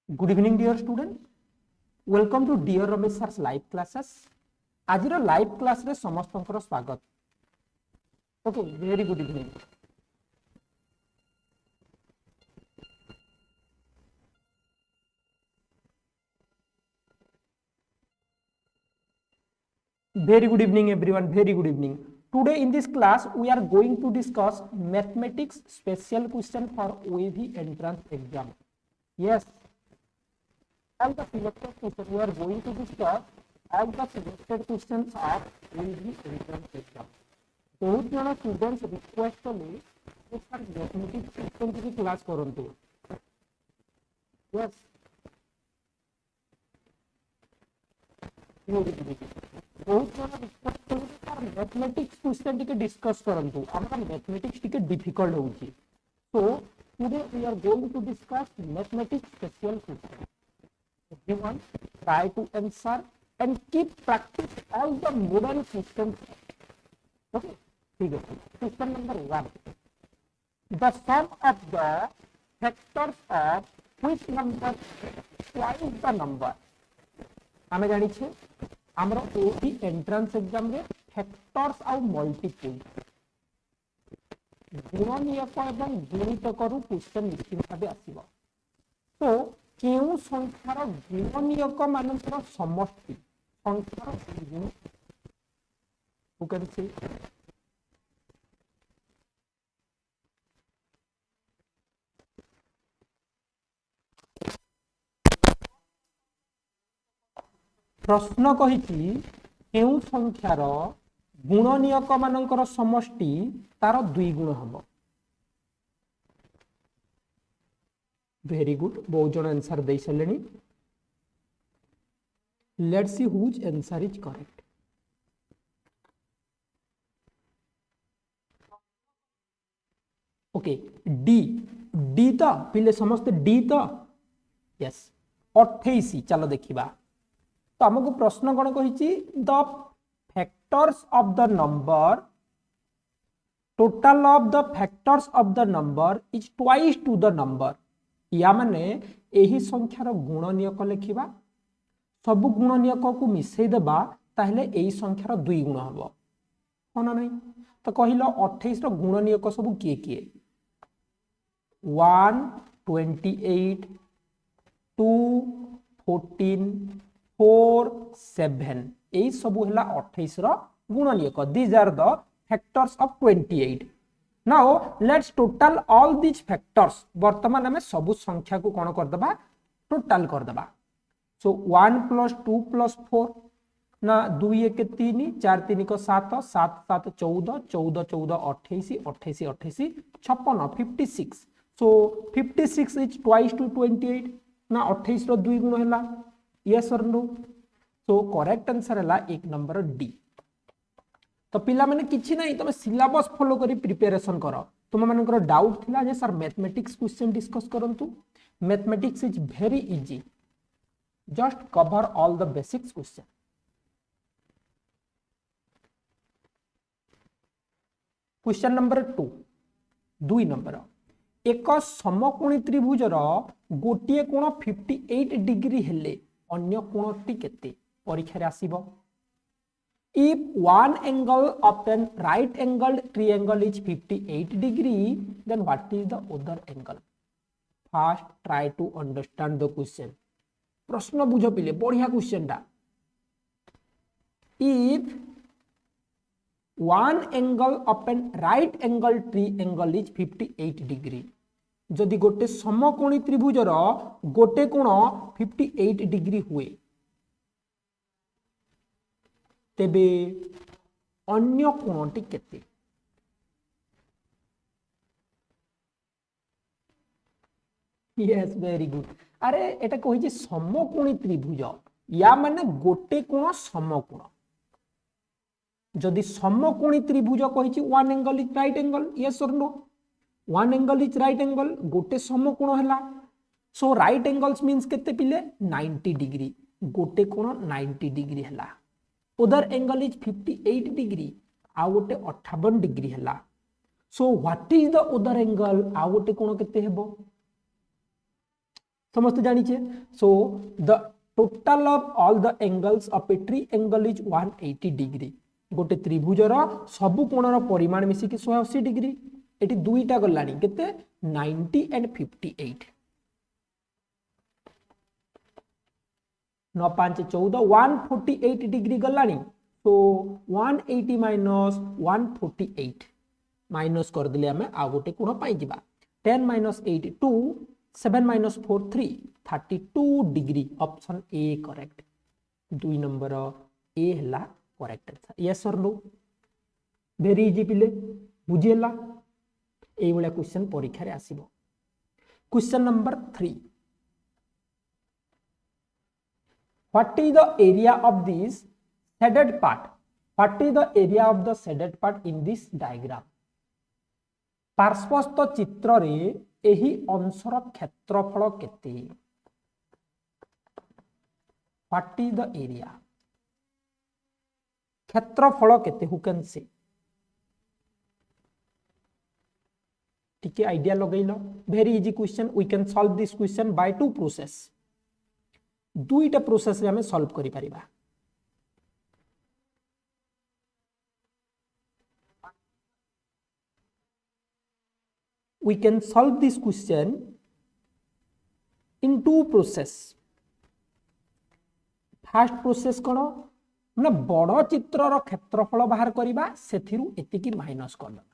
Good evening dear student, welcome to dear Ramesh sir live classes. आज live class रे समस्त स्वागत। Okay, very good evening. Very good evening everyone, very good evening. Today in this class we are going to discuss mathematics special question for OAV entrance exam. Yes, all the selected questions we are going to discuss all the selected questions of OAV entrance exam. बहुत जन students request कले sir mathematics system की class करंतु। Yes, बहुत जन request कले sir mathematics question टिके discuss करंतु। हमरा मैथमेटिक्स टिके डिफिकल्ट होउची, so today we are going to discuss mathematics special question. Everyone try to answer and keep practice all the modern questions. Okay, ठीक है। Question number 1, the sum of the factors of which number twice the number. हमें जानी छे हमरो OP entrance exam रे factors और multiple गुणनीयक एवं गुणितक रु क्वेश्चन निश्चित भाबे आसीबो। तो केउ संख्यार गुणनीयक मानकर समष्टि संख्यार गुण who can see प्रश्न कही केउ संख्यार गुणनीयक मानकर समष्टि तार दुई गुण हम। वेरी गुड, बहुत जन आंसर दे सारे। Let's see whose answer is correct. Okay, D D तो पिले समस्त डी तो यस 28। चलो देखिबा तो हमको प्रश्न कौन कही the factors of the number total of the factors of the number is twice to the number. या माने एही संख्यार गुणनीयक लिखिबा, सब गुणनीयक को मिसई देबा ताहले एही संख्यार दुई गुण हबो, हो ना नहीं? तो कहिलो 28 रो गुणनीयक सब किए किए 1 28 2 14 4 7 एई सब हला 28 रो गुणनीयक। These are the factors of 28। Now let's total all this factors. वर्तमान हमें सब संख्या को कोन कर दबा, टोटल कर दबा। सो 1 + 2 + 4 ना 2 1 3 4 3 को 7 7 7 14 14 14 28 28 28 56 56। सो 56 इज ट्वाइस टू 28 ना 28 रो दुई गुण हैला। Yes or no? So correct answer हैला एक नंबर डी। तो पिला माने किछि नाही, तमे सिलेबस फॉलो करी प्रिपरेशन करो। तुम मानकर डाउट थिला जे सर मैथमेटिक्स क्वेश्चन डिस्कस करंतु। Mathematics is very easy, just cover all the basics question. Question number 2, 2 number, एक समकोणी त्रिभुजर गोटे कोण 58 डिग्री हेले अन्य कोणटी केते परीक्षा रे आसीबो। If one angle of an right angled triangle is 58 degree, then what is the other angle? First try to understand the question. प्रश्न बुझ पिले, बढ़िया क्वेश्चन टा। If one angle of an right angled triangle is 58 degree, जदि गोटे समकोणी त्रिभुजर गोटे कोण 58 degree हुए, तेबे अन्य कोणटी केते? Yes, very good. अरे एटा कहि समकोणी त्रिभुज, या माने गोटे कोण समकोण। जदि समकोणी त्रिभुज कहि one angle is right angle, yes or no? One angle is right angle, गोटे समकोण हैला। सो राइट एंगल्स मींस केते पिले 90 डिग्री, गोटे कोण 90 डिग्री हैला। उधर एंगल इज 58 डिग्री, आ गोटे 58 डिग्री हैला। So what is the other angle? आ गोटे कोण केते हेबो? समस्त जानिछे। So the total of all the angles of a triangle is 180 degree. गोटे त्रिभुजर सबु कोणर परिमाण मिसिकी 180 डिग्री। एटी दुईटा गलानी केते 90 एंड 58 9 5 14 148 डिग्री गलानी। तो 180 माइनस 148 माइनस कर दिले हमें आ गोटे कोण पाई जिबा 10 minus 8 2 7 minus 4 3 32 degree. Option A correct. 2 number ए हला correct answer. Yes or no? Very easy पिले बुझिएला। एई वाला क्वेश्चन परीक्षा रे आसीबो। Question number 3 what is the area of this shaded part? What is the area of the shaded part in this diagram? पार्श्वस्थ चित्र रे एही अंशर क्षेत्रफल केते? What is the area? क्षेत्रफल केते? Who can say? ठीक है, आइडिया लगैलो। Very easy question. We can solve this question by two process. दुईटा प्रोसेस रे हमें सॉल्व करि परिबा। We can solve this question in two process. First process कौन ना बड़ चित्र रो क्षेत्रफल बाहर करिबा सेथिरु एतिकी माइनस कर दबा।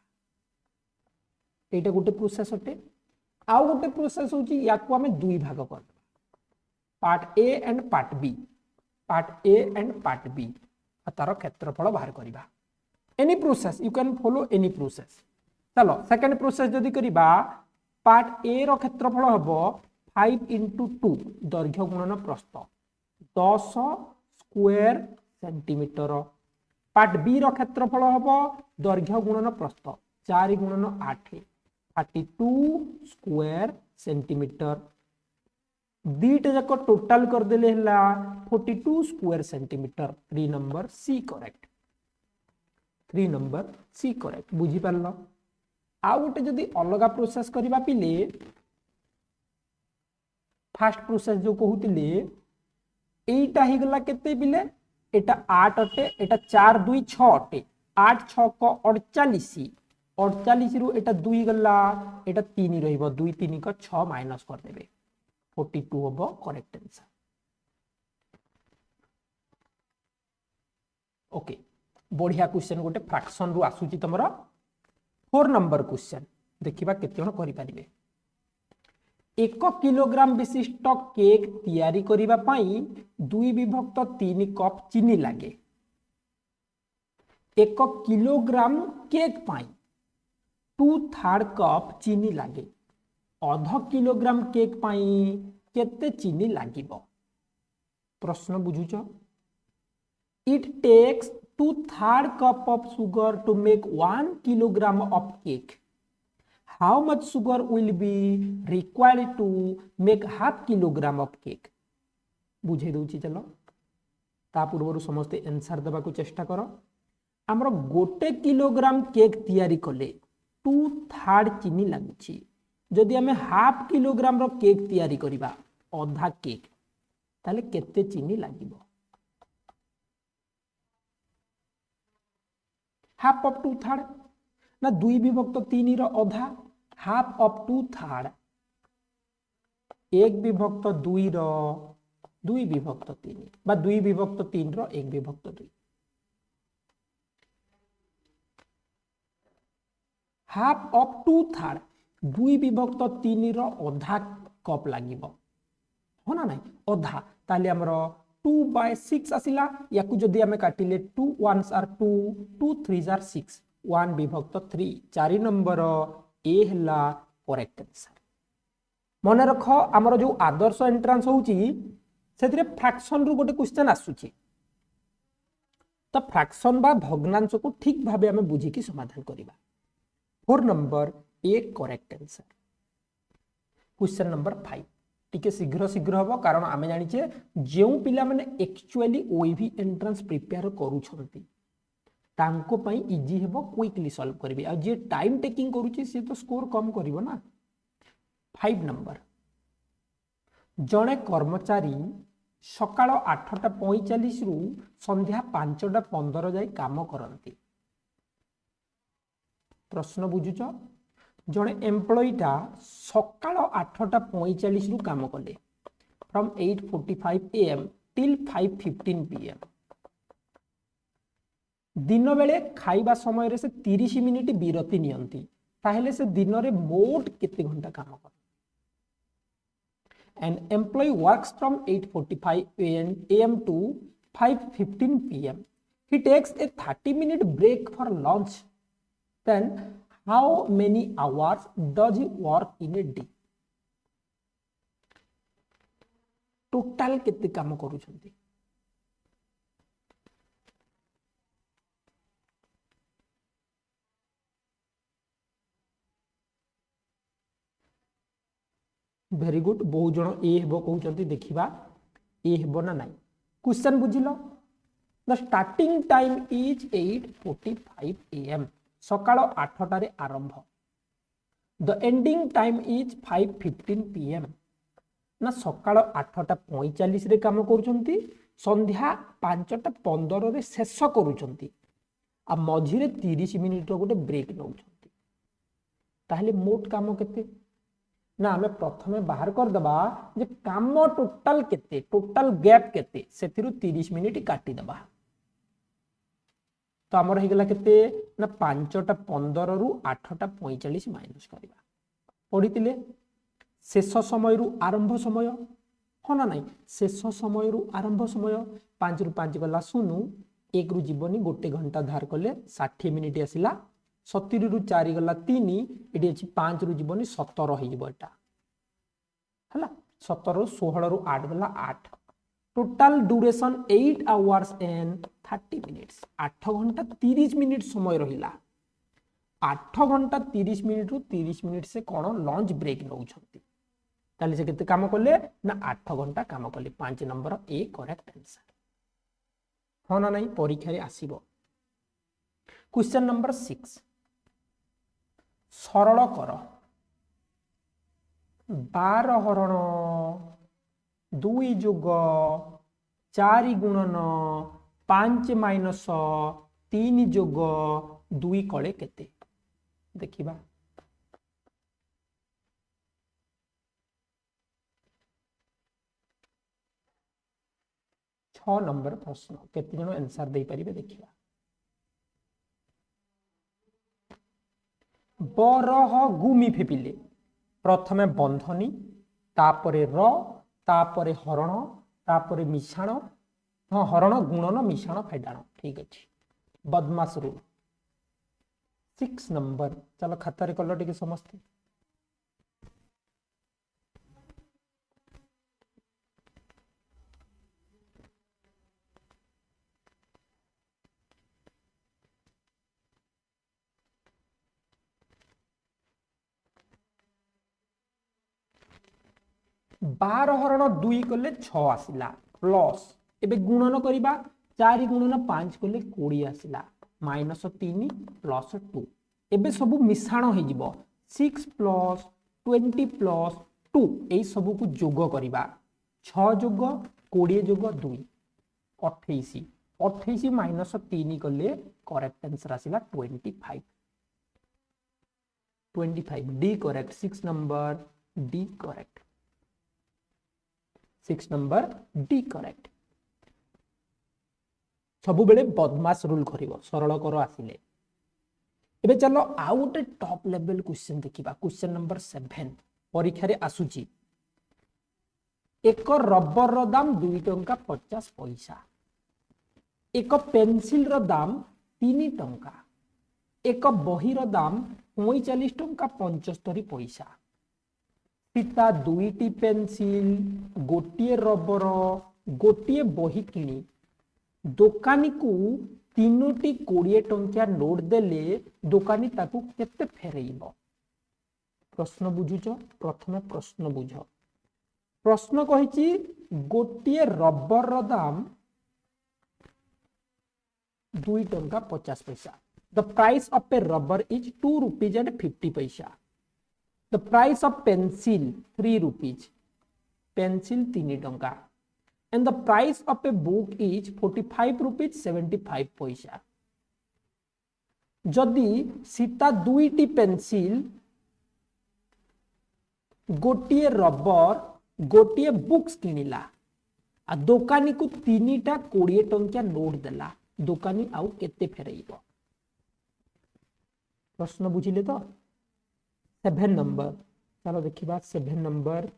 एटा गोटे प्रोसेस होते। आउ गोटे प्रोसेस होची याकू हमें दुई भाग कर दबा। Part A and part B. Part A and part B तार क्षेत्रफल बाहर करिबा। Any process you can follow any process. चलो सेकेंड प्रोसेस जदि करिबा पार्ट ए रो क्षेत्रफल हबो 5 into 2 दैर्घ्य गुणन प्रस्थ 10 स्क्वायर सेंटीमीटर। पार्ट बी रो क्षेत्रफल हबो दैर्घ्य गुणन प्रस्थ 4 गुणन 8 32 स्क्वायर सेंटीमीटर। दीटा जाक टोटल कर देले हला 42 square centimetre. 3 number C correct. 3 number C correct. बुझी पारलो? आउ गोटे जदि अलगा प्रोसेस करिबा पिले फास्ट प्रोसेस जो कहूतिले एटा ही गला केते पिले एटा 8 अटे एटा 4 2 6 अटे 8 6 को 48 48 रु एटा 2 गला एटा 3 रहिबो 2 3 को 6 माइनस कर देबे 42 हबो करेक्ट आंसर। ओके बढ़िया क्वेश्चन गोटे फ्रैक्शन रु आसुची तमरा। 4 नंबर क्वेश्चन देखिबा केते जण करि परिबे। 1 किलोग्राम विशिष्ट केक तैयारी करिबा पई 2/3 कप चीनी लागे। 1 किलोग्राम केक पई 2/3 कप चीनी लागे। आधा किलोग्राम केक पई केते चीनी लागिबो? प्रश्न बुझुचो? It takes 2/3 cup of sugar to make 1 kilogram of cake. How much sugar will be required to make half kilogram of cake? बुझे दूची चलो ता पूर्व समस्ते आंसर देबा को चेष्टा करो। हमरो गोटे किलोग्राम केक तैयारी कले 2/3 चीनी लागुची। जदि हमें हाफ किलोग्राम रो केक तैयारी करिबा आधा केक ताले केते चीनी लागिबो? हाफ ऑफ 2/3 ना 2/3 रो आधा हाफ ऑफ 2/3 1/2 रो 2/3 बा 2/3 रो 1/2 हाफ ऑफ 2/3 2/3 रो आधा कप लागिबो हो ना नहीं आधा ताले हमरो 2/6 आसिला। याकू जदि हमें काटिले 2 1s are 2 2 3s are 6 1/3 4 number ए हला करेक्ट आंसर। मन रख हमर जो आदर्श एंट्रांस होउची सेतिरे फ्रैक्शन रु गोटे क्वेश्चन आसुची तो फ्रैक्शन बा भग्नांश को ठीक भाबे हमें बुझी की समाधान करिबा। 4 number A correct answer. Question number 5 टिके शीघ्र शीघ्र हम कारण आम जाचे जो पिला माने एक्चुअली ओईवी एंट्रांस प्रिपेयर करूछंती तांको पई इजी हेबो क्विकली सॉल्व करबे आ जे टाइम टेकिंग करूची से तो स्कोर कम करिवो ना। 5 नंबर जड़े कर्मचारी सकाळ 8:45 रु संध्या 5:15 जाए काम करती। प्रश्न बुझुच जड़े एम्प्लॉयटा सकाळ 8:45 रु काम कले फ्रॉम 8:45 AM टिल 5:15 PM। दिन बेले खाइबा समय रे से 30 मिनिट विरति नियंती ताहेले से दिन रे मोट केते घंटा काम कर। An employee works from 8:45 AM to 5:15 PM. He takes a 30-minute break for lunch. Then how many hours does he work in a day? Total केते काम करूछंती? वेरी गुड बहुत जन ए हेबो कहउचंती देखिबा ए हेबो ना नाही। क्वेश्चन बुझिलो the starting time is 8:45 AM सकाळ 8 रे आरंभ। The ending time is 5:15 PM ना सकाळ 8:45 रे काम करूचंती संध्या 5:15 रे शेष करूचंती आ मझिरे 30 मिनिट रो गोटे ब्रेक नउचंती ताहले मोट काम केते ना हमें प्रथमे बाहर कर दबा जे काम टोटल केते टोटल गैप केते सेथिरु 30 मिनिट काटी दबा तो हमर हे गेला केते ना 5:15 रु 8:45 माइनस करबा पढितिले शेष समय रु आरंभ समय हो ना नहीं शेष समय रु आरंभ समय 5 रु 5 गला सुनु 1 रु जीवनी गोटे घंटा धार कले 60 मिनिट आसिला 70 रु 4 गला 3 एटी अछि 5 रु जीवनी 17 हो जिवो एटा हला 17 रु 16 रु 8 गला 8 total duration 8 hours and 30 minutes 8 घंटा 30 मिनिट समय रहिला 8 घंटा 30 मिनिट रु 30 मिनिट से कोन लंच ब्रेक नउछंती ताले से केते काम करले ना 8 घंटा काम करले 5 नंबर ए करेक्ट आंसर हो ना नहीं परीक्षा रे आसीबो। क्वेश्चन नंबर 6 सरल कर 12 हरण 2 जोग 4 गुणन 5 माइनस 3 जोग 2 कले केते देखिबा। छ नंबर प्रश्न केते जण आंसर दे परिबे देखिबा। बरह गुमी फेपिले प्रथमे बंधनी तापरे र तापरे हरण तापरे मिश्रण हाँ हरण गुणन मिश्रण फेडाण ठीक अछि बदमाश रूल। 6 नंबर चलो खाता रे कलो टिके समस्ते 12 हरण 2 कले 6 आसिला प्लस एबे गुणन करिबा 4 गुणन 5 कले 20 आसिला माइनस 3 प्लस 2 एबे सब मिश्रण हो जिवो 6 प्लस 20 प्लस 2 ए सब को जोग करिबा 6 जोग 20 जोग 2 28 28 माइनस 3 कले करेक्ट आंसर आसिला 25 D correct 6 number D correct 6 number D correct सबु बेले बदमाश रूल करिवो सरल कर आसिले। एबे चलो आउ गोटे टॉप लेवल क्वेश्चन देखिबा क्वेश्चन नंबर 7 परीक्षा रे आसुची एक रबर रो दाम 2 टंका 50 पैसा एक पेंसिल रो दाम 3 टंका एक बही रो दाम 45 टंका 75 पैसा पिता 2टी पेंसिल गोटिए रबर गोटिए बही किनी दुकानी को 3टी 20 टंकिया नोट देले दुकानी ताकू केते फेरइबो। प्रश्न बुझुच प्रथमे प्रश्न बुझ प्रश्न कहिची गोटिए रबर रो दाम 2 टंका 50 पैसा the price of A rubber is 2 rupees and 50 पैसा। The price of pencil 3 rupees. Pencil 3 टंका and the price of a book is 45 rupees 75 पैसा। जदि सीता दुईटी पेंसिल गोटे रबर गोटे बुक्स किनिला आ दुकानी को 3टा 20 टंकिया नोट देला दुकानी आउ केते फेरइबो। प्रश्न बुझिले तो 7 नंबर चलो देखिबा 7 number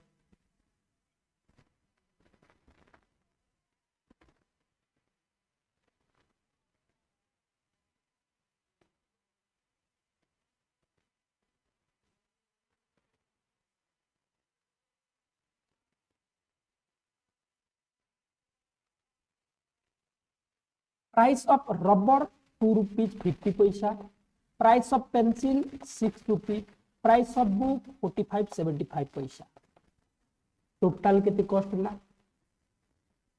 price of rubber 2 rupees 50 पैसा, price of pencil 6 rupees, price of book 45 75 पैसा। टोटल केते कॉस्ट होला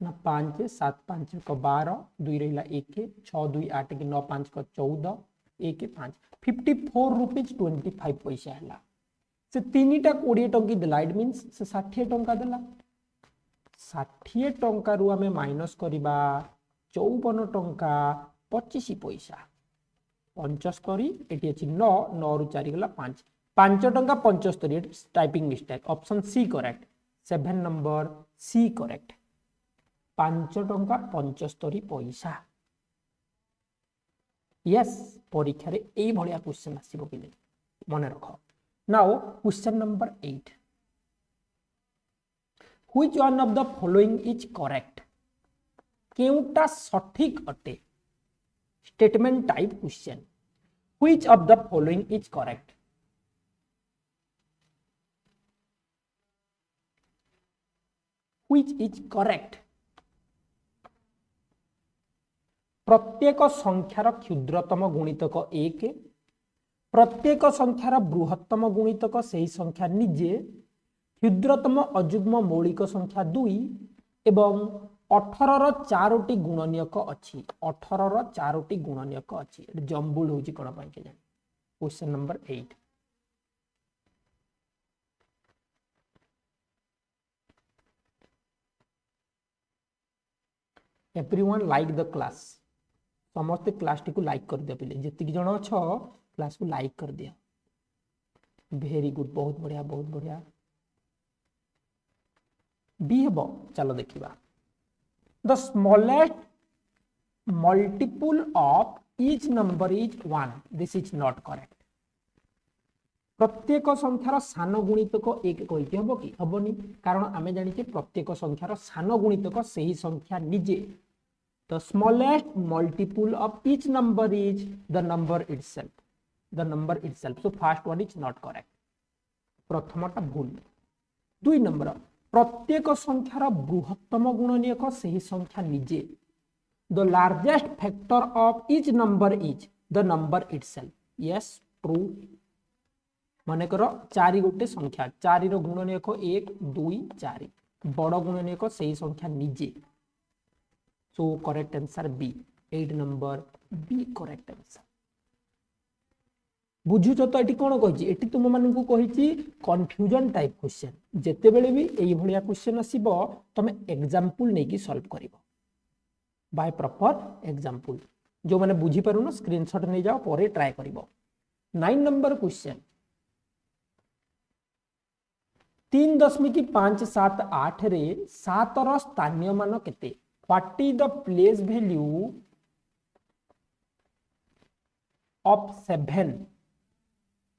ना 5 7 5 को 12 2 रहिला 1 6 2 8 के 9 5 को 14 1 5 54 rupees 25 पैसा होला। से तीनटा 20 टंकी देला इट मींस से 60 टंका देला 60 टंका रु हमें माइनस करिबा 54 टंका 25 पैसा 75 एटी अछि 9 9 रु 4 गला 5 5 टंका 75 typing mistake option C correct 7 number C correct 5 टंका 75 पैसा। यस परीक्षा रे एई भलिया क्वेश्चन आसीबो कि मने रख। Now question number 8 which one of the following is correct केउटा सठिक अटे statement type question which of the following is correct which is correct प्रत्येक संख्यार क्षुद्रतम गुणितक 1 प्रत्येक संख्यार बृहत्तम गुणितक सही संख्या निजे क्षुद्रतम अयुग्म मौलिक संख्या 2 एवं 18 रो 4टी गुणनीयक अछि 18 रो 4टी गुणनीयक अछि जम्बुल होची कोन पय के जान। Question number 8 everyone like the class समस्त क्लास टी को लाइक कर दिया पिले जति जण अछ क्लास को लाइक कर दिया वेरी गुड बहुत बढ़िया बी हेबो चलो देखिबा the smallest multiple of each number is 1 this is not correct प्रत्येक संख्यार सान गुणितक 1 कहि हेबो कि हेबोनी कारण आमे जानि जे प्रत्येक संख्यार सान गुणितक सही संख्या निजे the smallest multiple of each number is the number itself so first one is not correct प्रथमटा भूल। 2 नंबर प्रत्येक संख्यार बृहत्तम गुणनीयक सही संख्या निजे the largest factor of each number is the number itself yes true माने करो 4 गोटे संख्या 4 रो गुणनीयक 1 2 4 बड़ गुणनीयक सही संख्या निजे so correct answer B 8 number B correct answer बुझुछ तो एटी कोन कहिछि एटी तुम मानन को कहिछि कंफ्यूजन टाइप क्वेश्चन जेते बेले भी एई भलिया क्वेश्चन आसीबो तमे एग्जांपल नै कि सॉल्व करिवो बाय प्रॉपर एग्जांपल जो माने बुझी पारुनो स्क्रीनशॉट नै जाओ परे ट्राई करिवो। 9 नंबर क्वेश्चन 3.578 रे 7 रो स्थानीय मान केते What is the place value of 7?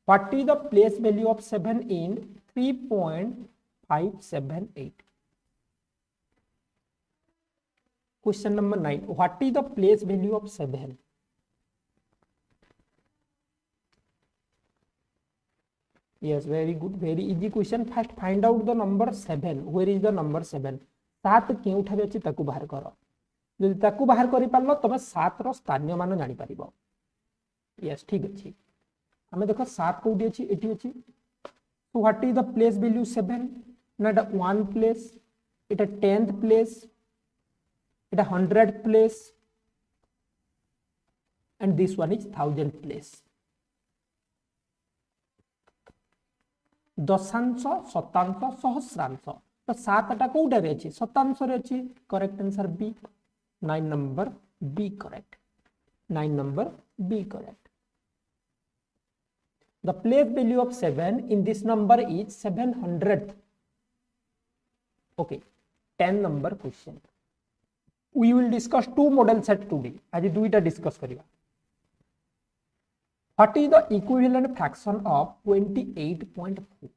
What is the place value of 7 in 3.578? Question number 9. What is the place value of 7? Yes, very good, very easy question. First, find out the number 7. Where is the number 7? 7 केउठारे अछि ताकू बाहर करो जदि ताकू बाहर करि पारलो तमे 7 रो स्थानीय मान जानि परिबो। यस ठीक अछि हमें देखो 7 कोडी अछि एठी अछि सो what is the place value 7 ना एटा 1 place Etah 10th place Etah 100th place and this one is 1000th place दशांश शतांश सहस्रांश तो 7टा कोउटा रे अछि शतांश रे अछि correct answer B 9 number B correct 9 number B correct. The place value of 7 in this number is 700. Okay, 10 number question. We will discuss two model set today. आज दुईटा discuss करिया. What is the equivalent fraction of 28.4?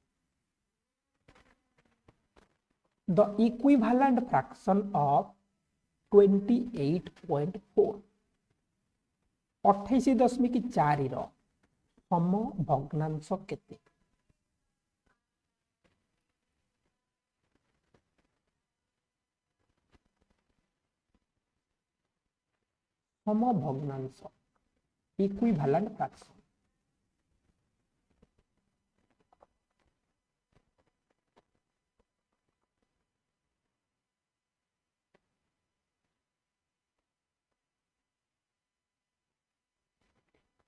The equivalent fraction of 28.4. 28.4 ର सम भग्नांश केते सम भग्नांश equivalent fraction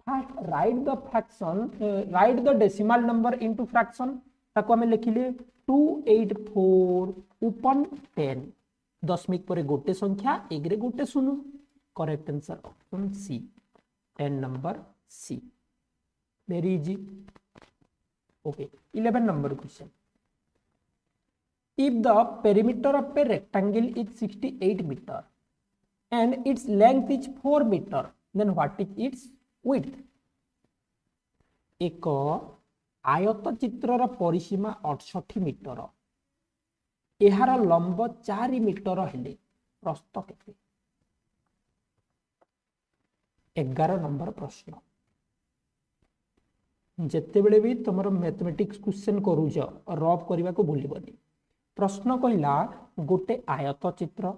First, write the fraction, write the decimal number into fraction. ताको हमें लिखिले 284 upon 10 दशमिक पर गोटे संख्या एक रे गोटे शून्य correct answer option C 10 number C very easy okay 11 number question if the perimeter of a rectangle is 68 meter and its length is 4 meter then what is its width एक आयत चित्रर परिसीमा 68 मीटर एहार लंब 4 मीटर हेले प्रस्थ केते 11 number प्रश्न जेते बेले भी तुमरो मैथमेटिक्स क्वेश्चन करूज रफ करबा को भूलिबनी प्रश्न कहला गोटे आयत चित्र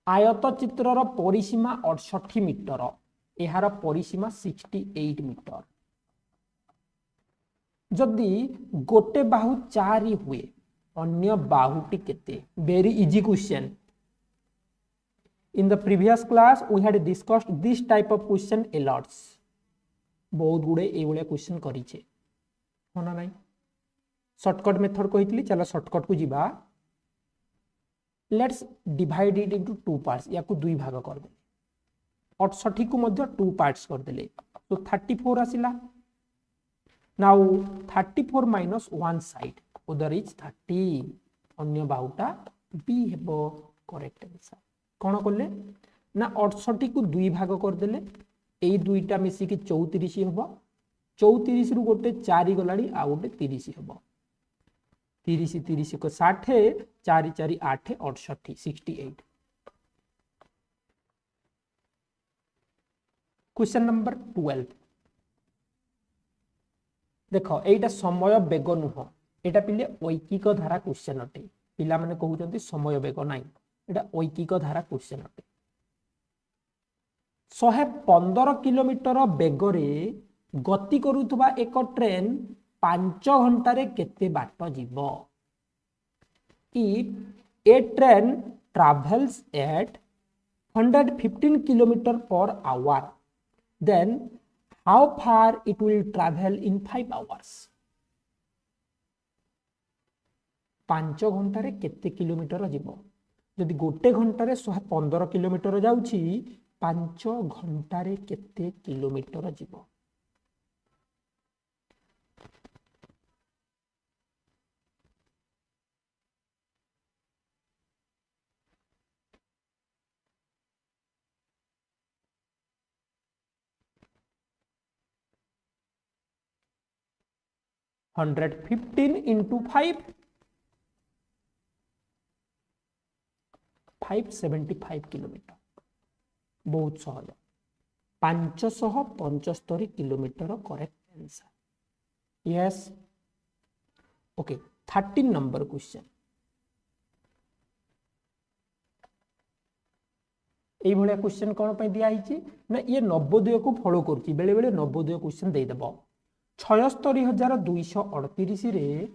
आयत चित्रर परिसीमा 68 मीटर एहार परिसीमा 68 मीटर जदि गोटे बाहु 4 हुए अन्य बाहुटी केते very easy question in the previous class we had discussed this type of question a lots बहुत गुडे ए भलिया क्वेश्चन करिछे होना नाही शॉर्टकट मेथड कहितली चलो शॉर्टकट को जिबा let's divide it into two parts या को दुई भाग कर दे 68 को मध्य टू पार्ट्स कर देले तो 34 आसिला नाउ 34 माइनस वन साइड उधर इज 30 अन्य बाहुटा बी हेबो करेक्ट आंसर कोन करले ना 68 को दुई भाग कर देले एई दुईटा मिसी के 34 हेबो 34 रु गोटे 4 गलाडी आ गोटे 30 हेबो 30 30 को 60 4 4 8 68 68 क्वेश्चन नंबर 12 देखो एटा समय बेग नुह एटा पिले ऐकिक धारा क्वेश्चन अटे पिला माने कहउचंती समय बेग नाही एटा ऐकिक धारा क्वेश्चन अटे 115 किलोमीटर बेगरे गति करूथबा एक ट्रेन 5 घंटा रे केते बाट जीवो if a train travels at 115 kilometer per hour then how far it will travel in 5 hours 5 घंटा रे केते किलोमीटर जीवो जदि गोटे घंटा रे 115 किलोमीटर जाउची 5 घंटा रे केते किलोमीटर जीवो हंड्रेड 15 इंटू 575 किलोमीटर बहुत सहज 575 kilometre correct answer yes okay 13 number question एई भलिया क्वेश्चन कोन पे दिया हिची ना ये नवोदय को फॉलो करची बेले बेले नवोदय क्वेश्चन दे देबो 76,238 रे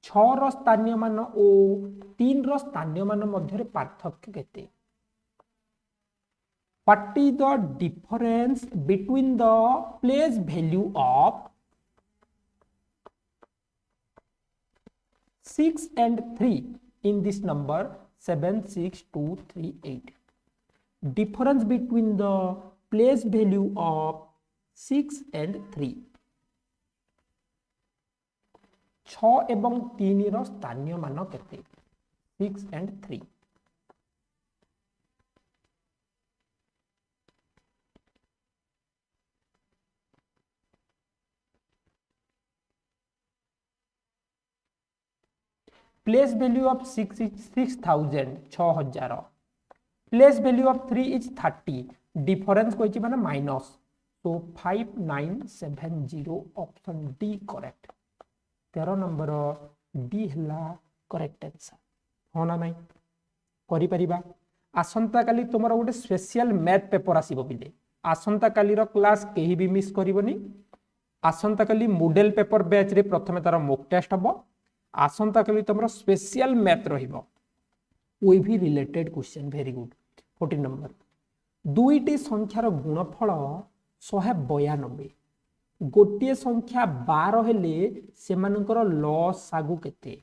6 रो स्थानीय मान ओ 3 रो स्थानीय मान मध्य रे पार्थक्य केते what is the difference between the place value of 6 and 3 in this number 76238. Difference between the place value of 6 and 3. 6 एवं 3 रो स्थानीय मान केते 6 and 3. Place value of 6 is 6000 6000. Place value of 3 is 30. Difference कोई माने minus. So 5970 option D correct. 13 number D हला correct answer हो ना नहीं करि परिबा. आसंता काली तुमरा गोटे स्पेशल मैथ पेपर आसीबो बिले. आसंता काली रो क्लास केही भी मिस करिवोनी. आसंता काली मॉडल पेपर बैच रे प्रथमे तार मॉक टेस्ट हबो. आसंता काली तुमरा स्पेशल मैथ रहिबो ओई भी related question. Very good. 14 number दुईटी संख्यार गुणफल 192. गोटे संख्या 12 हेले सेमानकर लसागु केते.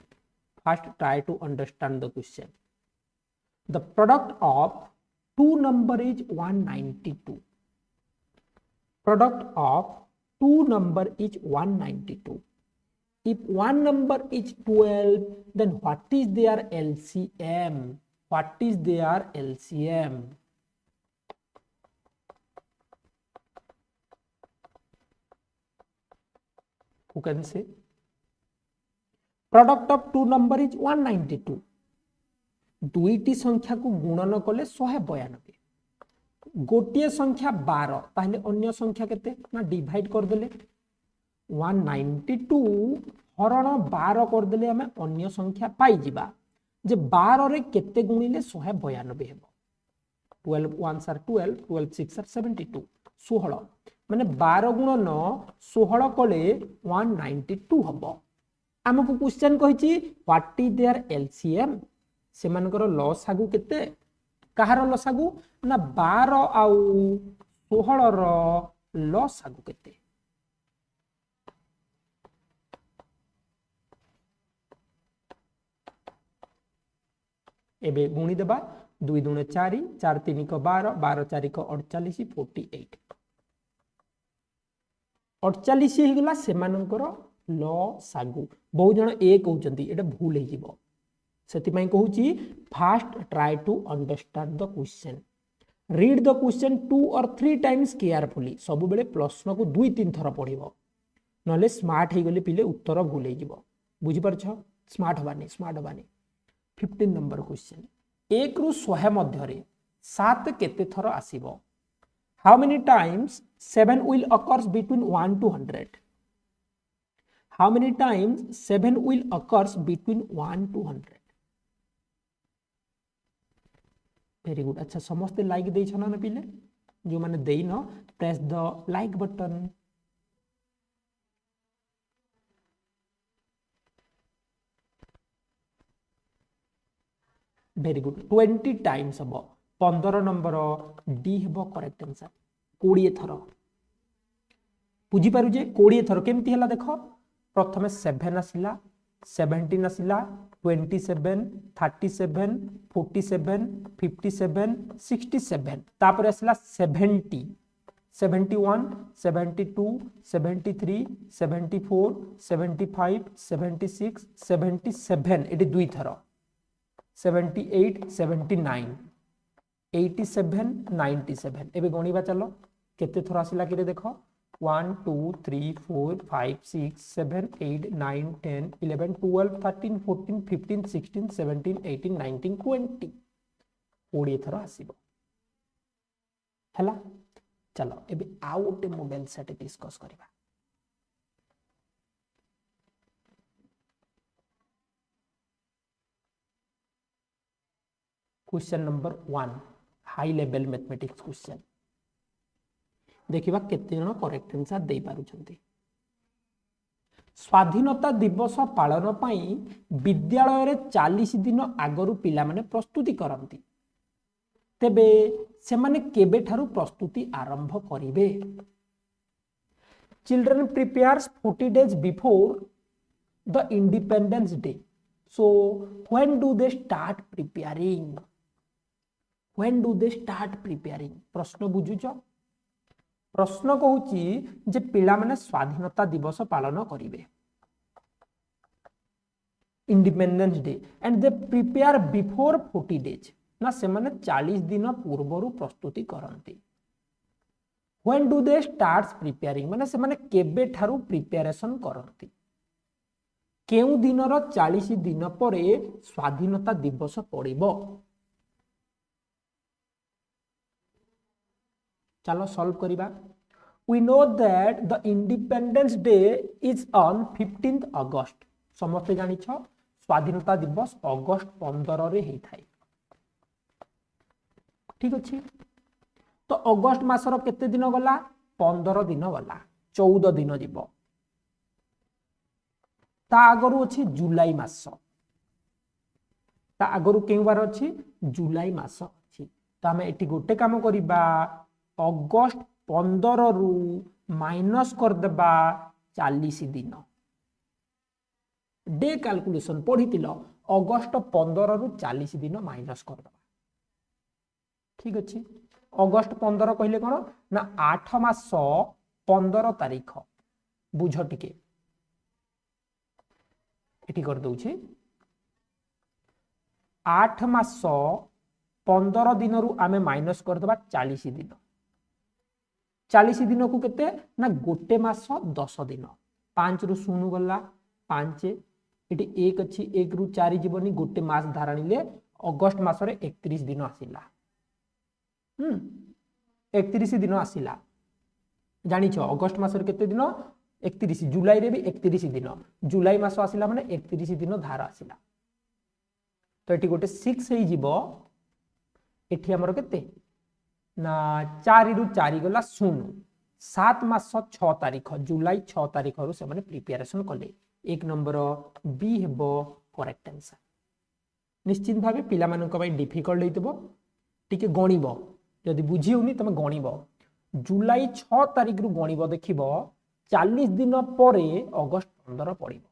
First try to understand the question. The product of two number is 192. Product of two number is 192. If one number is 12, then what is their LCM? What is their LCM? Who can say? Product of two number is 192. दुईटी संख्या को गुणन कले 192. गोटे संख्या 12 ताहले अन्य संख्या केते ना डिवाइड कर देले 192 हरण 12 कर देले हमें अन्य संख्या पाई जिबा जे 12 रे केते गुणिले 192 हेबो. 12 1s are 12 12 6 are 72 16 माने 12 गुणन 16 कले 192 हबो. हमकु क्वेश्चन कहिछि व्हाट इज देयर एलसीएम. सेमानकर लसागु केते कहार लसागु ना 12 आउ 16 रो लसागु केते. एबे गुणी देबा 2 दूने 4 4 3 को 12 12 4 को 48 48 48 हे गला सेमानकर लसागु. बहु जण ए कहउचंती एटा भूल हे जिवो सेति पई कहउची fast try to understand the question. Read the question 2 or 3 times carefully. सब बेले प्रश्न को 2-3 थर पढिबो नले स्मार्ट हे गले पिले उत्तर भूल हे जिवो. बुझि परछ स्मार्ट हबानी स्मार्ट हबानी. 15 नंबर क्वेश्चन. 1 रु 100 मध्य रे 7 केते थर आसीबो. How many times 7 will occurs between 1 to 100. How many times 7 will occurs between 1 to 100. Very good. अच्छा समस्त लाइक देइ छना न पिले जो माने देइ न press the like button. Very good. 20 times हम 15 नंबर डी हेबो करेक्ट आंसर. 20 थर बुझी पारु जे 20 थर केमती हला देखो. प्रथमे 7 आसिला 17 आसिला 27 37 47 57 67 तापर आसिला 70 71 72 73 74 75 76 77 एटी दुई थर 78 79 87 97. एबे गणिबा चलो केते थर आसिला कि देखो 1 2 3 4 5 6 7 8 9 10 11 12 13 14 15 16 17 18 19 20 20 थर आसीबो हला. चलो एबे आउ गोटे मॉडल सेट डिस्कस करबा. Question number 1 high level mathematics question. देखिबा केते जण करेक्ट आंसर दे पारुछंती. स्वाधीनता दिवस पालन पाई विद्यालय रे 40 दिन आगरु पिला माने प्रस्तुति करंती. तेबे से माने केबे ठारु प्रस्तुति आरंभ करिवे. Children prepares 40 days before the independence day. So when do they start preparing? When do they start preparing? प्रश्न बुझुच प्रश्न कहूची जे पिला माने स्वाधीनता दिवस पालन करिवे independence day and they prepare before 40 days ना से माने 40 दिन पूर्वरु प्रस्तुति करंती When do they start preparing माने से माने केबे ठारू प्रिपरेशन करंती केउ दिनर 40 दिन परे स्वाधीनता दिवस पड़िबो चलो सॉल्व करिबा we know that the independence day is on 15th August समस्त जानि छ स्वाधीनता दिवस अगस्त 15 रे हेई थाई ठीक अछि तो अगस्त मासर केते दिन गला 15 दिन गला 14 दिन जीवो ता आगरु अछि जुलाई मास ता आगरु केउ बार अछि जुलाई मास अछि तो हम एटी गोटे काम करिबा अगस्त 15 रु माइनस कर देबा 40 दिन डे कैलकुलेशन पढ़ितिलो अगस्त 15 रु 40 दिन माइनस कर देबा ठीक अछि अगस्त 15 कहले कोन ना 8 मास 15 तारिख बुझ टिके एटी कर दउछि 8 मास 15 दिन रु आमे माइनस कर देबा 40 दिन 40 दिन को केते ना गोटे मास 10 दिन 5 रु 0 गला 5 एटी 1 अछि 1 रु 4 जीवनी गोटे मास धारणीले अगस्त मास रे 31 दिन आसिला 31 दिन आसिला जानि छ अगस्त मास रे केते दिन 31 जुलाई रे भी 31 दिन जुलाई मास आसिला माने 31 दिन धार आसिला तो एटी गोटे 6 हेई जीवो एठी हमर केते ना 4 रु 4 गला 0 7 मास 6 तारिख जुलाई 6 तारिख रु से माने प्रिपरेशन कले एक नंबर बी हेबो करेक्ट आंसर निश्चित भाबे पिला मानक बाय डिफिकल्ट हेतबो टिके गणिबो यदि बुझी होनी तमे गणिबो जुलाई 6 तारिख रु गणिबो देखिबो 40 दिन परे अगस्त 15 पड़िबो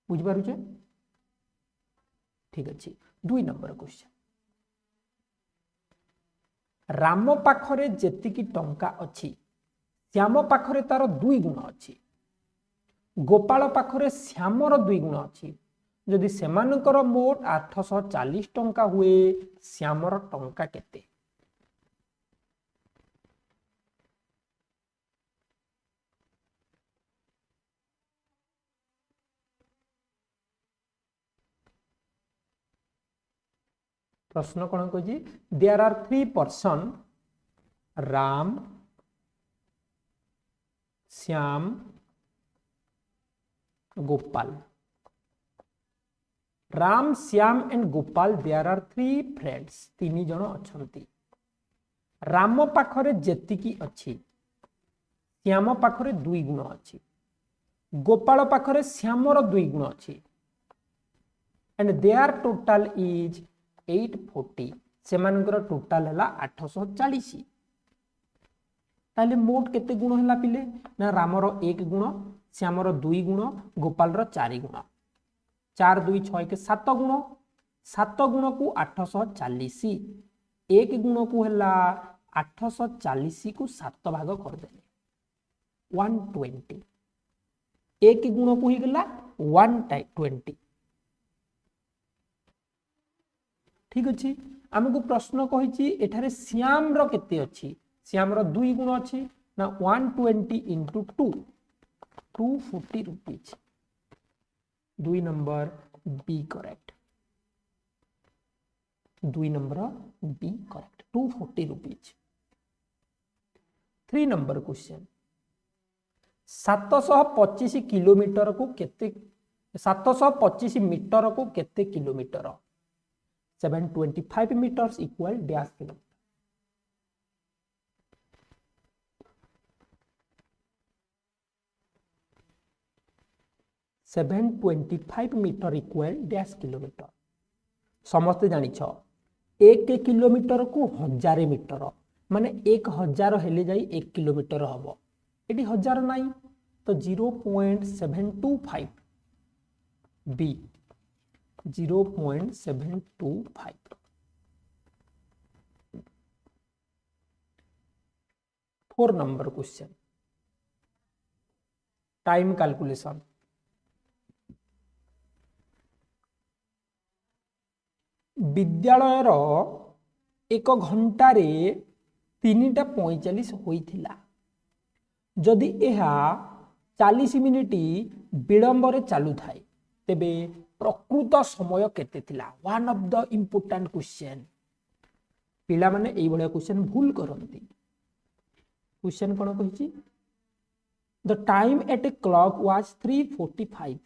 बुझ पारुछे ठीक अछि 2 नंबर क्वेश्चन राम पाखरे जेतिकी टंका अछि श्याम पाखरे तार 2 गुण अछि गोपाल पाखरे श्यामर 2 गुण अछि जदि सेमानकर मोट 840 टंका हुए श्यामर टंका केते प्रश्न कौन कही there are 3 person Ram Shyam Gopal Ram Shyam and Gopal there are 3 friends 3 जन अछंती राम पाखरे जेतिकी अछि श्याम पाखरे 2 गुण अछि गोपाल पाखरे श्यामर 2 गुण अछि एंड देयर टोटल इज 840 सेमानकर टोटल हला 840 ताले मोट केते गुण हला पिले ना रामर 1 गुण श्यामर 2 गुण गोपालर 4 गुण 4 2 6 के 7 गुण 7 गुण को 840 1 गुण को हला 840 को 7 भाग कर देले 120 1 गुण को ही गला 120 ठीक अछि हमको प्रश्न कहिछि एठारे श्याम रो केते अछि श्याम रो 2 गुण अछि ना 120 into 2 240 rupees 2 number B correct 2 number B correct 240 rupees 3 number question 725 kilometre को केते 725 मीटर को केते kilometre 725 meters equal dash kilometer 725 metre equal dash kilometre समस्त जानी छ 1 किलोमीटर को 1000 मीटर माने 1000 हेले जाई 1 किलोमीटर हबो एटी 1000 नाही तो 0.725 B 0.725। 4 number question, time calculation. विद्यालयर 1 घंटारे 3:45 होइथिला, जदि एहा 40 मिनिट विलंबर चालू थाए तेबे प्रकृत समय केते थिला। One of the important question. पिला माने एई भलिया क्वेश्चन भूल करंती। क्वेश्चन कोन कहिछि, the time at a clock was 3:45।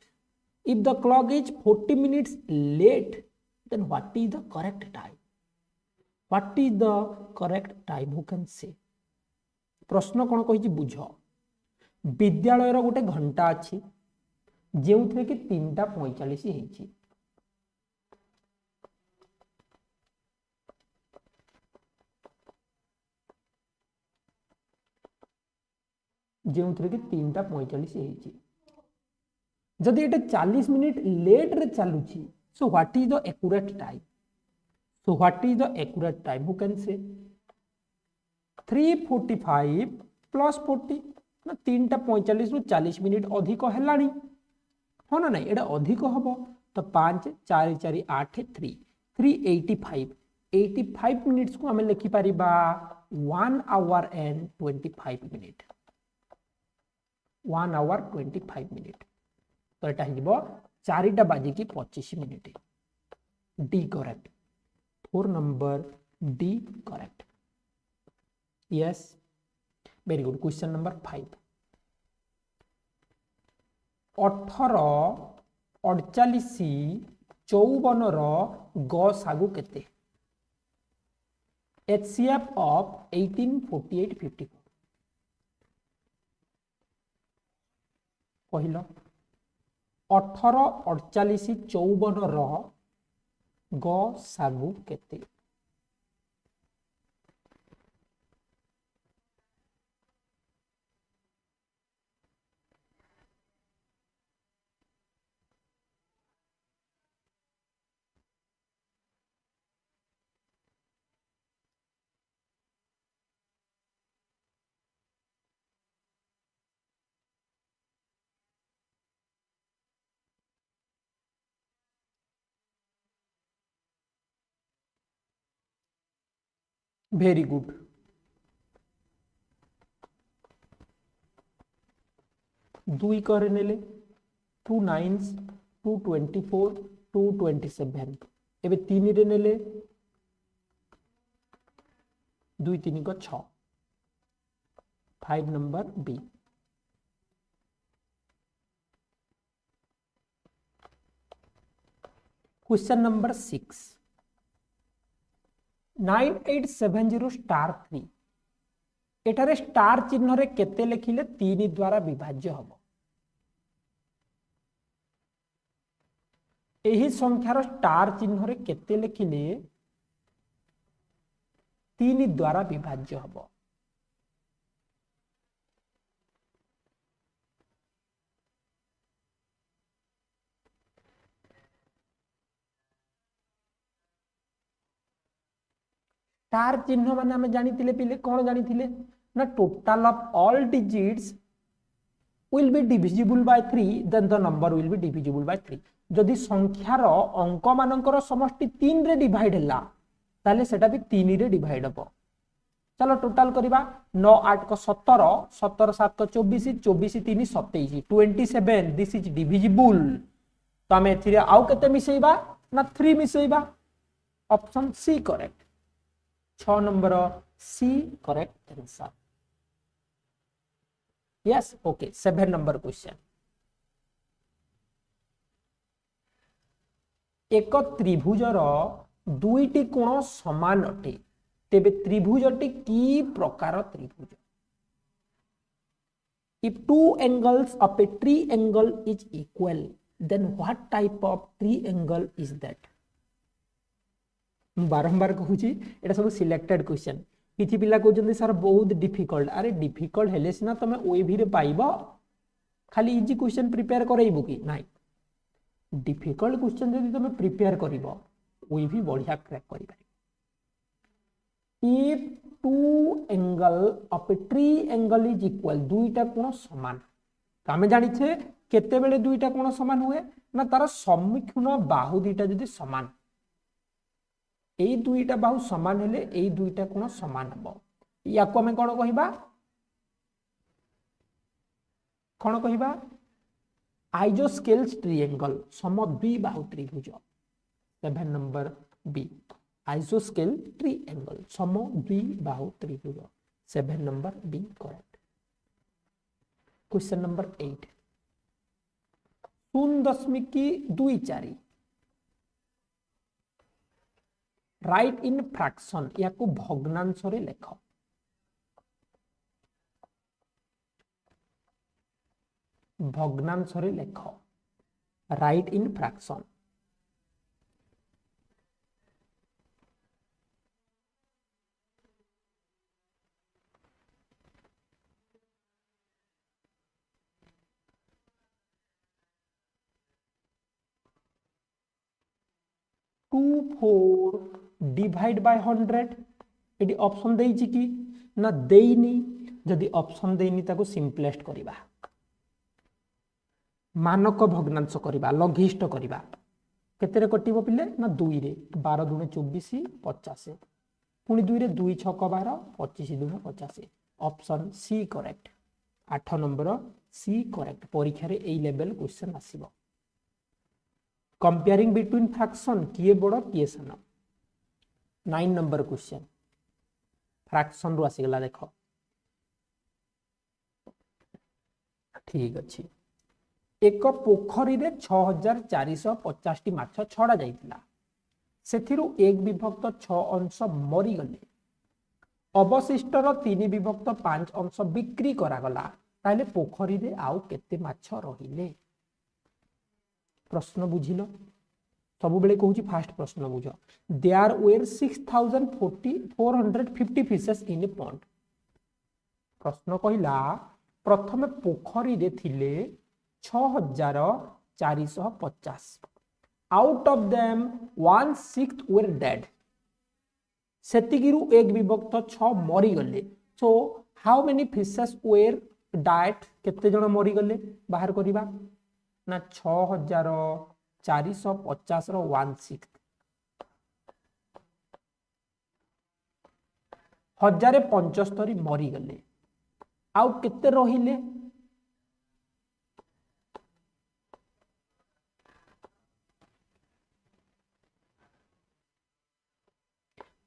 If the clock is 40 minutes late then what is the correct time? What is the correct time? Who can say? प्रश्न कोन कहिछि बुझ। विद्यालय रो गोटे घंटा अछि जेउथरे कि 3:45 हेछि। जेउथरे कि 3:45 हेछि। जदि एटा 40 मिनिट लेट रे चालुछि, so what is the accurate time? So what is the accurate time? Who can say? 3:45 plus 40 ना 3:45 रु 40 मिनिट अधिक हेलानी, हो ना नहीं? एटा अधिक हबो तो 5 4 4 8 3 385 85 मिनिट्स को हमें लिखि परिबा 1 hour and 25 minute. 1 hour 25 minute. तो एटा हिबो 4टा बाजी की 25 minute. D correct. 4 number D correct. Yes, very good. Question number 5, 18 48 54 रो ग सागु केते? HCF of 18 48 54 पहिलो 18 48 54 रो ग सागु केते? Very good. दुई करे नेले 2 9s 2 24 2 27 एबे 3 रे नेले 2 3 को 6। 5 number B. Question number 6, 9870 star 3 एठारे स्टार चिन्ह रे केते लिखिले 3 द्वारा विभाज्य हबो? एही संख्यार स्टार चिन्ह रे केते लिखिले 3 द्वारा विभाज्य हबो? स्टार चिन्ह माने हमें जानिथिले पिले कोन जानिथिले ना total of all digits will be divisible by 3 then the number will be divisible by 3। जदि संख्यार अंक मानकर समष्टि 3 रे डिवाइड हला ताले सेटा भी 3 रे डिवाइड हबो। चलो टोटल करिबा 9 8 को 17 17 7 को 24 24 3 27 27 दिस इज डिविजिबल। तो हमें एथिरे आउ केते मिसेइबा ना 3 मिसेइबा। Option C correct. 6 number C correct answer. Yes, okay. 7 number question, एक त्रिभुजर दुईटी कोण समान अटे तेबे त्रिभुजटी की प्रकार त्रिभुज? If two angles of a triangle is equal, then what type of triangle is that? बारंबार कहूची एटा सब सिलेक्टेड क्वेश्चन। किछि पिला कहउछन सर बहुत डिफिकल्ट। अरे डिफिकल्ट हेले सिना तमे ओएभी रे पाइबो, खाली इजी क्वेश्चन प्रिपेयर करैबो कि नाही। डिफिकल्ट क्वेश्चन जदि तुम प्रिपेयर करिवो ओई भी बढ़िया क्रैक करि पारिबो। if two angle of a triangle is equal, दुईटा कोण समान, तो आमे जानि छे केते बेले दुईटा कोण समान हुए ना तार सम्मुखीन बाहु दुईटा जदि समान, एई दुईटा बाहु समान हेले एई दुईटा कोण समान हबो। याको आमे कोन कहिबा, कोन कहिबा आइसोस्केल्स ट्रायंगल, समद्विबाहु त्रिभुज। 7 नंबर बी आइसोस्केल ट्रायंगल, समद्विबाहु त्रिभुज। 7 number B correct. Question number 8 0.24 write in fraction, याको भग्नांश रे लेख। भग्नांश रे लेख, write in fraction. Two four divide by 100 ये ऑप्शन देइछि कि ना देइनी, जदि ऑप्शन देइनी ताको सिंपलेस्ट करिबा, मानक भग्नांश करिबा, लघिष्ठ करिबा। केते रे कटिबो पिले ना 2 रे, 12 दुने 24 50, पुनी 2 रे 2 6 12 25 दुने 50। Option C correct. 8 number C correct. परीक्षा रे एई लेवल क्वेश्चन आसीबो। कंपेयरिंग बिटवीन फ्रैक्शन, किए बड़ किए सान। 9 नंबर क्वेश्चन फ्रैक्शन रु आसीगला, देख ठीक अच्छी। एक पोखरी रे 6450 टी माछ छड़ा जाइतिला, सेथिरु 1/6 अंश मरी गले, अवशिष्टर 3/5 अंश बिक्री करा गला, ताले पोखरी रे आउ केते माछ रहिले। प्रश्न बुझिल, सब बेले कहूची फास्ट प्रश्न बुझ। There were 6450 fishes in a pond. प्रश्न कहिला प्रथमे पोखरी रे थिले 6450, out of them 1/6 were dead, सेतिगिरु 1/6 मरी गले। So how many fishes were died, केते जण मरी गले बाहर करिबा ना 6450 रो 1/6, 1075 मरी गले, आउ केते रहिले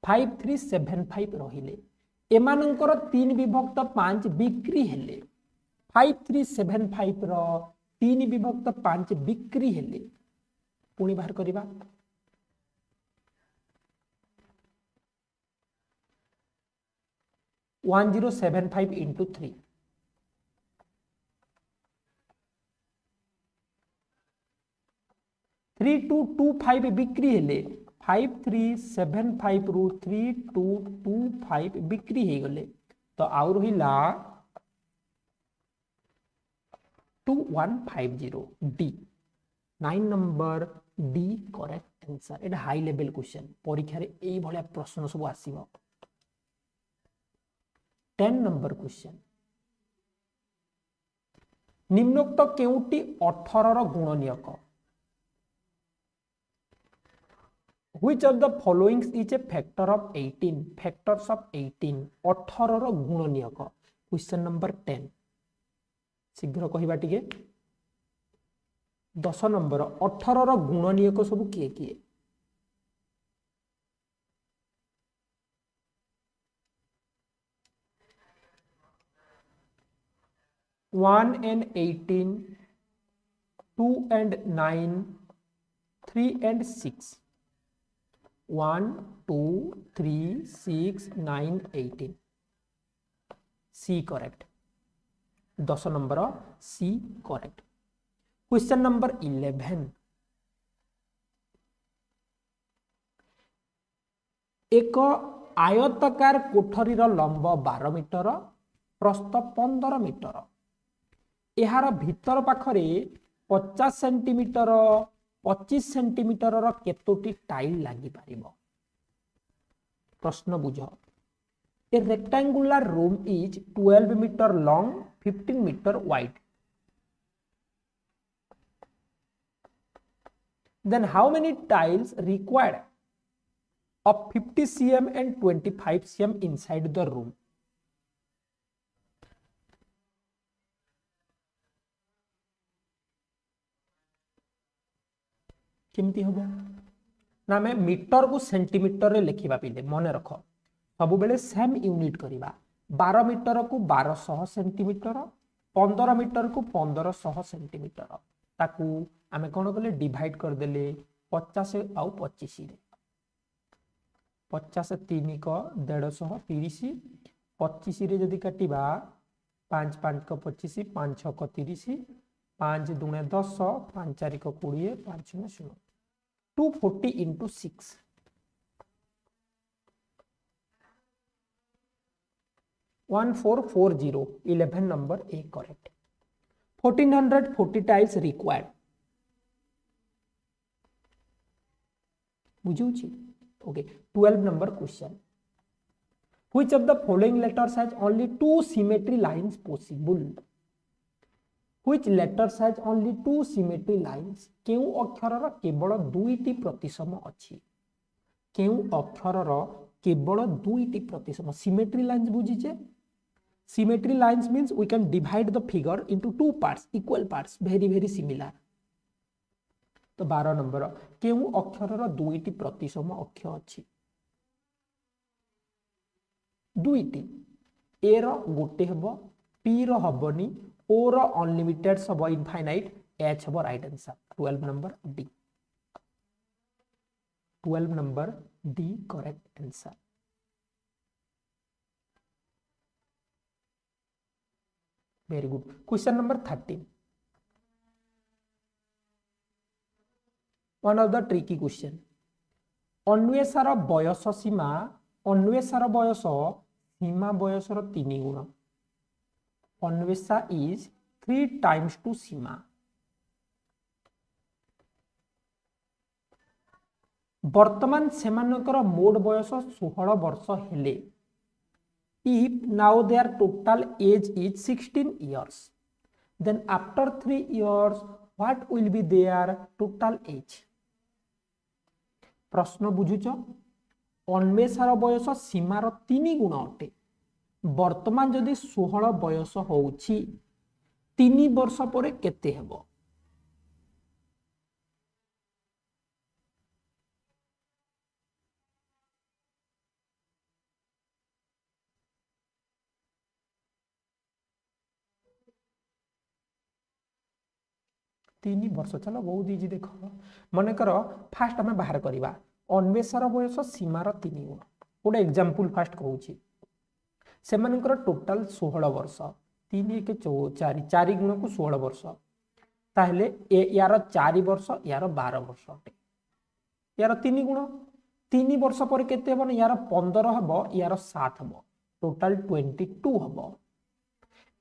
5375 रहिले। एमानंकर 3/5 बिक्री हेले, 5375 रो 3/5 बिक्री हेले, पुणी बाहर करिबा 1075 इंटू 3, 3225 बिक्री हेले, 5375 रु 3225 बिक्री हे गले, तो आउ रहिला 2150 D. 9 number D correct answer. एटा हाई लेवल क्वेश्चन, परीक्षा रे एई भलिया प्रश्न सब आसीबो। 10 नंबर क्वेश्चन, निम्नोक्त केउटी 18 रो गुणनियक। Which of the following is a factor of 18? Factors of 18, 18 रो गुणनियक। क्वेश्चन नंबर 10 शीघ्र कहिबा टिके। 10 नंबर 18 रो गुणनियक सब किए किए। One and 18, 2 and 9, 3 and 6, 1 2 3 6 9 18, C correct. 10 number C correct. Question number 11, एक आयताकार कोठरी लंब 12 मीटर, प्रस्थ 15 मीटर, यार भीतर पाखरे 50 सेंटीमीटर 25 सेंटीमीटर रो केतोटी टाइल लागि पारिबो प्रश्न बुझ a rectangular room is 12 metre long 15 metre wide then how many tiles required of 50 cm and 25 cm inside the room केमती हबो ना मैं मीटर को सेंटीमीटर रे लिखिबा पिले मन रख सब बेले सेम यूनिट करिबा 12 मीटर को 1200 सेंटीमीटर 15 मीटर को 1500 सेंटीमीटर ताकू आमे कोन कले डिवाइड कर देले 50 आउ 25 रे 50 3 को 150 30 25 रे जदी काटिबा 5 5 को 25 5 6 को 30 5 दुने 10 5 4 को 20 5 6 0 240 into 6 1440 11 number A correct 1440 tiles required बुझुची okay 12 number question which of the following letters has only two symmetry lines possible which letters has only two symmetry lines केउ अक्षर रो केवल दुईटी प्रतिसम अछि केउ अक्षर रो केवल दुईटी प्रतिसम symmetry lines बुझिचे symmetry lines means we can divide the figure into two parts equal parts very similar तो 12 number केउ अक्षर रो दुईटी प्रतिसम अक्ष अछि दुईटी ए रो गोटे हबो पी रो हबोनी ओ रो अनलिमिटेड सब इनफाइनाइट एच हबो right answer 12 number D 12 number D correct answer very good question number 13 one of the tricky question अन्वेषार बयस सीमा अन्वेषार बयस सीमा बयसर 3 गुण अन्वेषा इज 3 times to सीमा वर्तमान सेमानकर मोड बयस 16 वर्ष हेले if now their total age is 16 years then after 3 years what will be their total age प्रश्न बुझुच अन्वेषार बयस सीमार 3 गुण अटे वर्तमान जदि 16 बयस होउछि 3 वर्ष परे केते हेबो 3 वर्ष चलो बहुत इजी देख मन कर फास्ट आम बाहर करवा अन्वेषार बयस सीमार 3 गुण गोटे एग्जांपल फास्ट कहूँ से टोटाल 16 वर्ष 3 1 4 4 गुण को 16 वर्ष ताहले यार 4 वर्ष यार 12 वर्ष अटे यार 3 गुण 3 वर्ष पर केते हबो यार 15 हबो यार 7 हबो टोटाल 22 हबो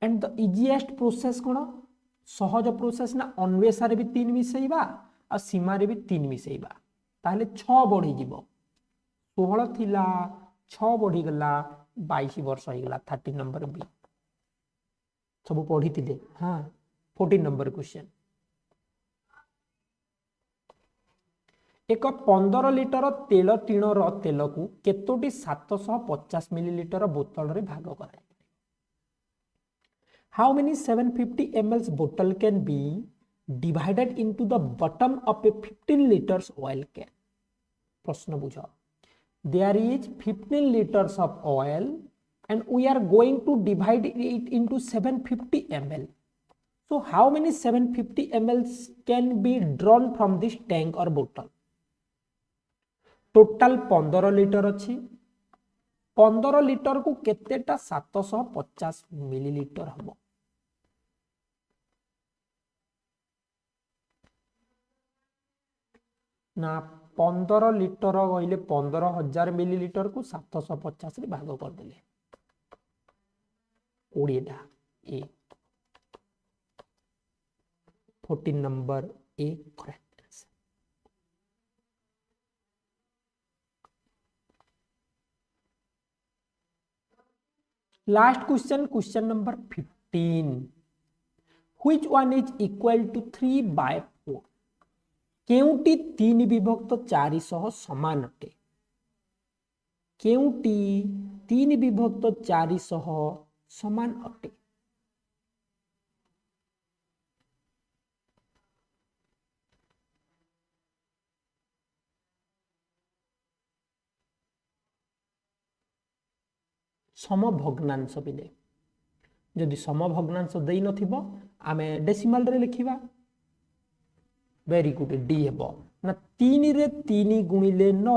एंड द इजीएस्ट प्रोसेस कोन सहज प्रोसेस ना अन्वेषारे भी 3 मिसेइबा आ सीमारे भी 3 मिसेइबा ताहले 6 बढ़ी जीवो 16 थिला 6 बढ़ी गला 22 वर्ष हो गला 13 नंबर बी सब पढ़ी थिले हां 14 नंबर क्वेश्चन एक 15 लिटर तेल टीणर तेल को केतोटी 750 मिलीलीटर बोतल रे भाग कराए How many 750 ml bottle can be divided into the bottom of a 15 liters oil can? प्रश्न बुझो. There is 15 liters of oil and we are going to divide it into 750 ml. So how many 750 ml can be drawn from this tank or bottle? Total 15 litre अच्छी 15 litre को केतेटा 750 millilitre हम ना 15 litre कहले 15,000 millilitre को 750 रे भाग कर देले 20 टा A 14 number A correct answer last question, question number 15, which one is equal to 3/4? केउटी 3 विभक्त 400 समान अटे? केउटी 3 विभक्त 400 समान अटे? समभग्नांश बिले जदि समभग्नांश देई नथिबो आमे डेसिमल रे लिखिबा। वेरी गुड, डी हेबो ना 3 रे 3 गुणिले 9,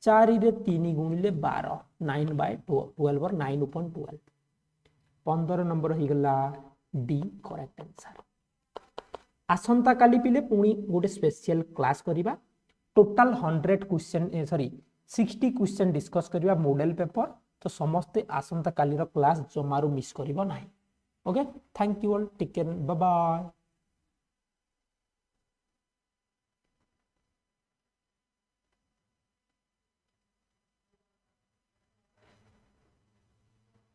4 रे 3 गुणिले 12, 9/12 और 9/12, 15 नंबर हो गला डी करेक्ट आंसर। आसंता काली पिले पुणी गोटे स्पेशल क्लास करिबा, total 100 question sorry 60 question discuss करिबा मॉडल पेपर। तो समस्ते आसंता काली रो क्लास जमारू मिस करिबो नाही। Okay, thank you all, take care, bye bye.